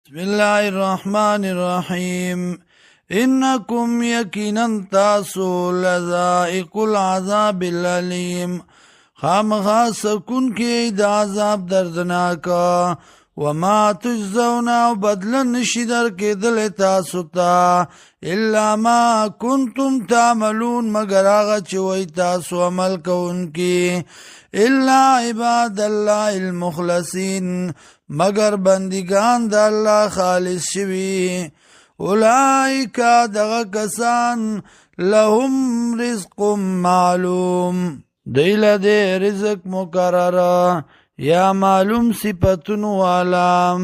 بسم الله الرحمن الرحیم انکم یقینا تاسو لذائق العذاب العلیم خامخا سکون کی دا عذاب دردناکا وما تجزون او بدل نشی در کېدل تاسو ته الا ما کنتم تعملون مگر هغه چې وای تاسو عمل کوونکی الا عباد الله المخلصین مگر بندگان د الله خالص شوی اولئک دغه کسان لهم رزق معلوم دیل دے رزق مقرر یا معلوم صفتن والا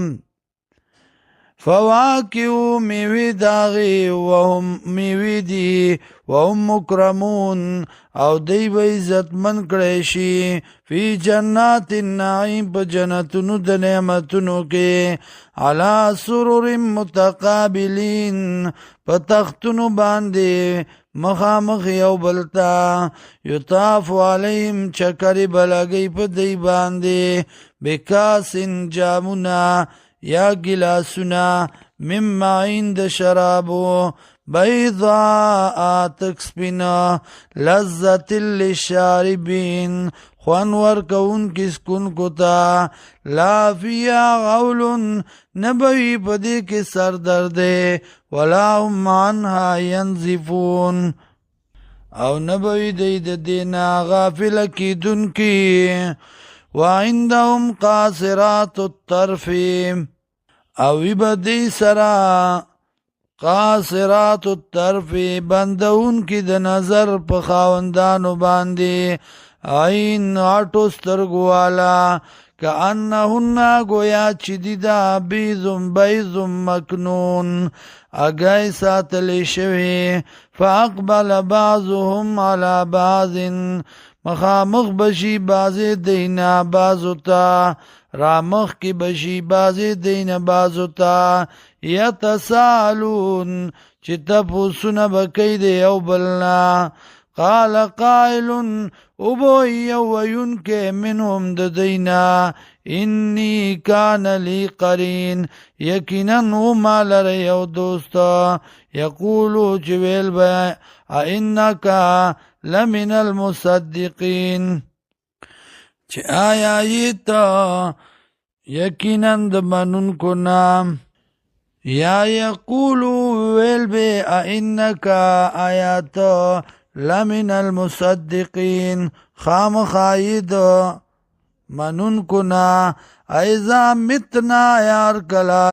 فواکیو میوی داغی وهم میوی دی وهم مکرمون او دی با عزت من کڑیشی فی جنات النعیم پا جنتنو د نعمتنو کے علا سرور متقابلین پا تختنو باندے مخامخ یو بلتا یطاف علیهم چکری بلگی پا دی باندے بکاسن جامونا یا گلاسونا من معین د شرابو بیضاء تکسپینا لذت للشاربین خوانور کون کس کن کتا لا فیا غول نبوی پدی کے سر دردے ولا هم عنها ینزفون او نبوی دید دینا غافل کی دن کی وعندهم قاصرات الطرف او بدی سرا قاصرات الطرف بندون کی د نظر په خاوندانو باندې عین اٹو سترګوالا کأنهن گویا چې دی دا بیض مکنون اگای ساتلی شوی فاقبل بعضهم على بعض مخامخ بشی بازی دینا بازو تا رامخ کی بشی بازی دینا بازو تا یتسالون چی تپوسون بکی دی او بلنا قال قائل ابوئی وین کے منهم دینا انی کان لی قرین یقینا وما لري او دوستا یقولو چویل بیا اینکا لمن المصدقین چه آیا ایتا یقینا د منونکو نام یا یقولو ویل بی اینکا آیات لمن المصدقین خام خاید منونکو نا ایزا متنا یار کلا